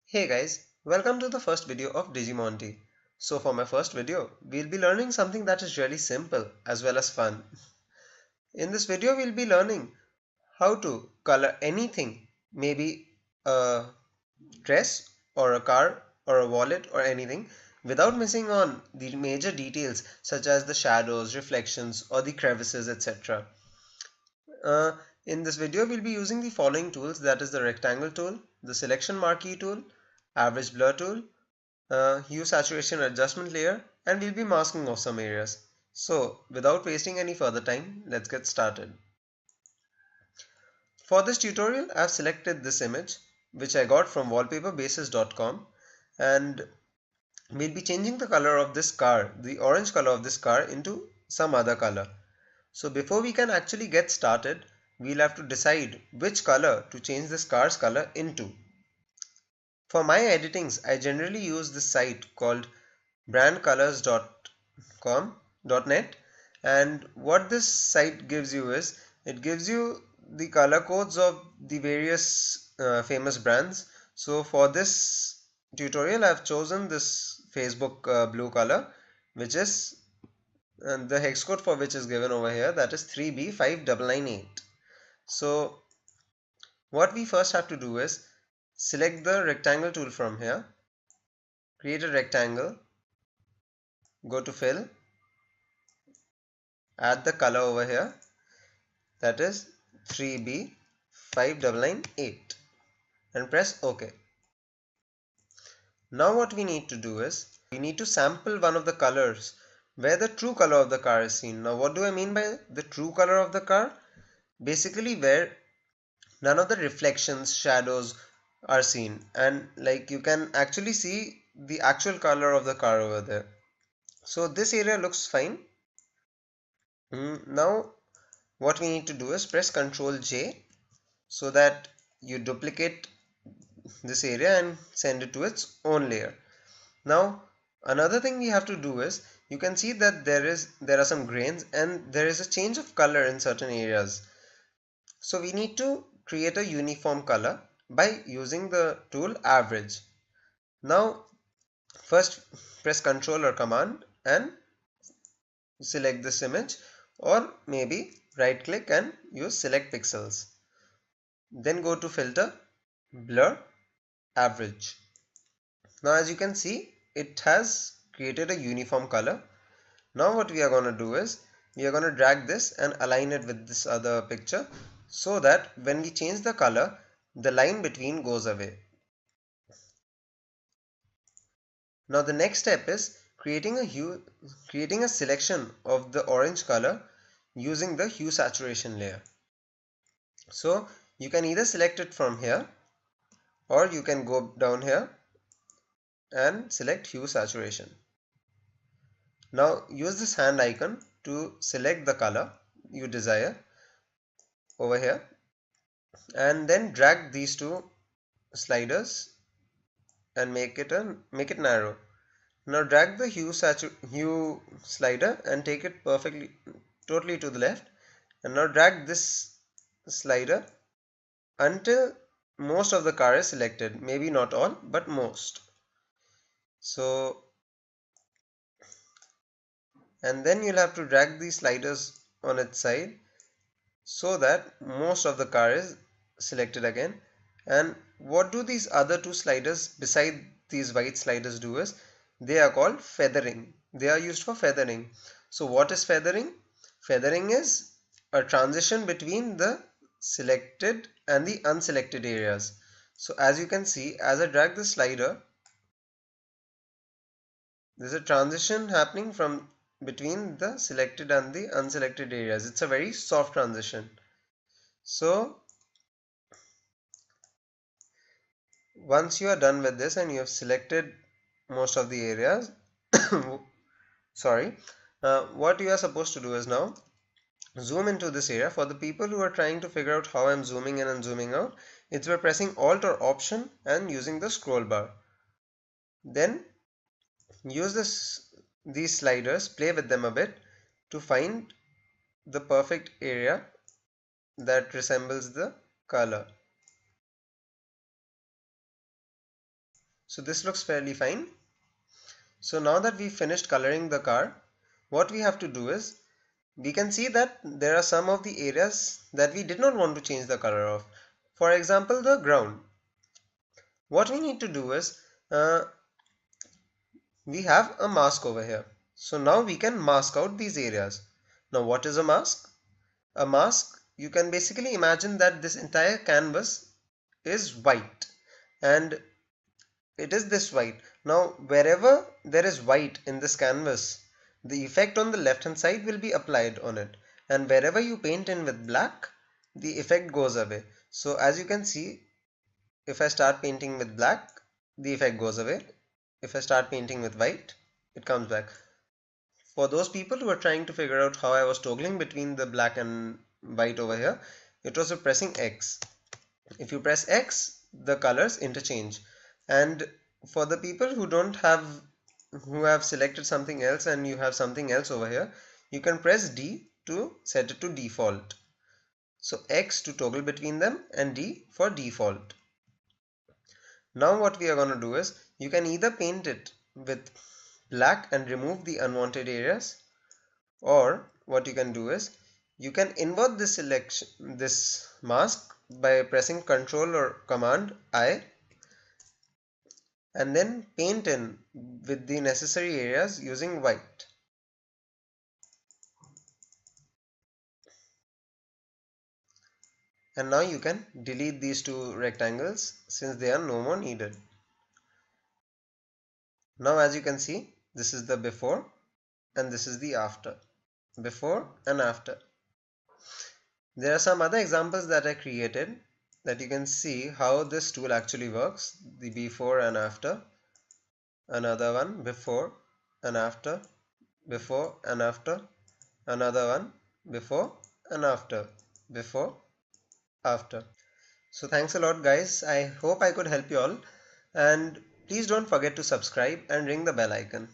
Hey guys, welcome to the first video of Digimonty. So for my first video, we'll be learning something that is really simple as well as fun. In this video, we'll be learning how to color anything, maybe a dress or a car or a wallet or anything without missing on the major details such as the shadows, reflections or the crevices, etc. Uh, in this video, we'll be using the following tools, that is the rectangle tool, the selection marquee tool, average blur tool, Hue Saturation Adjustment Layer, and we'll be masking off some areas. So without wasting any further time, let's get started. For this tutorial, I've selected this image which I got from wallpaperbasis.com, and we'll be changing the color of this car, the orange color of this car, into some other color. So before we can actually get started, we'll have to decide which color to change this car's color into. For my editings, I generally use this site called brandcolors.net, and what this site gives you is it gives you the color codes of the various famous brands. So for this tutorial I've chosen this Facebook blue color, which is the hex code for which is given over here, that is 3B5998. So what we first have to do is select the rectangle tool from here, create a rectangle, go to fill, add the color over here, that is 3B5998, and press OK. Now what we need to do is we need to sample one of the colors where the true color of the car is seen. Now what do I mean by the true color of the car? Basically where none of the reflections, shadows are seen, and like you can actually see the actual color of the car over there. So this area looks fine. Now what we need to do is press Ctrl J so that you duplicate this area and send it to its own layer. Now another thing we have to do is, you can see that there are some grains and there is a change of color in certain areas. So we need to create a uniform color by using the tool average. Now first press Ctrl or Command and select this image, or maybe right click and use select pixels. Then go to filter, blur, average. Now as you can see, it has created a uniform color. Now what we are going to do is we are going to drag this and align it with this other picture so that when we change the color, the line between goes away. Now the next step is creating a selection of the orange color using the hue saturation layer. So you can either select it from here, or you can go down here and select hue saturation. Now use this hand icon to select the color you desire over here, and then drag these two sliders and make it narrow. Now drag the hue slider and take it totally to the left, and now drag this slider until most of the car is selected, maybe not all but most. So, and then you'll have to drag these sliders on its side so that most of the car is selected again. And what do these other two sliders beside these white sliders do is, they are called feathering. They are used for feathering. So what is feathering? Feathering is a transition between the selected and the unselected areas. So as you can see, as I drag the slider, there's a transition happening from between the selected and the unselected areas. It's a very soft transition. So once you are done with this and you have selected most of the areas, sorry, what you are supposed to do is now zoom into this area. For the people who are trying to figure out how I'm zooming in and zooming out, it's by pressing Alt or Option and using the scroll bar. Then use these sliders, play with them a bit to find the perfect area that resembles the color. So this looks fairly fine. So now that we've finished coloring the car, what we have to do is, we can see that there are some of the areas that we did not want to change the color of. For example, the ground. What we need to do is, we have a mask over here. So now we can mask out these areas. Now what is a mask? A mask, you can basically imagine that this entire canvas is white, and it is this white. Now wherever there is white in this canvas, the effect on the left hand side will be applied on it, and wherever you paint in with black, the effect goes away. So as you can see, if I start painting with black, the effect goes away. If I start painting with white, it comes back. For those people who are trying to figure out how I was toggling between the black and white over here, it was by pressing X. If you press X, the colors interchange. And for the people who have selected something else and you have something else over here, you can press D to set it to default. So X to toggle between them and D for default. Now what we are going to do is, you can either paint it with black and remove the unwanted areas, or what you can do is, you can invert this selection, this mask, by pressing Ctrl or Command I, and then paint in with the necessary areas using white. And now you can delete these two rectangles since they are no more needed. Now as you can see, this is the before and this is the after. Before and after. There are some other examples that I created that you can see how this tool actually works. The before and after. Another one, before and after. Before and after. Another one, before and after. Before, after. So thanks a lot guys. I hope I could help you all, and please don't forget to subscribe and ring the bell icon.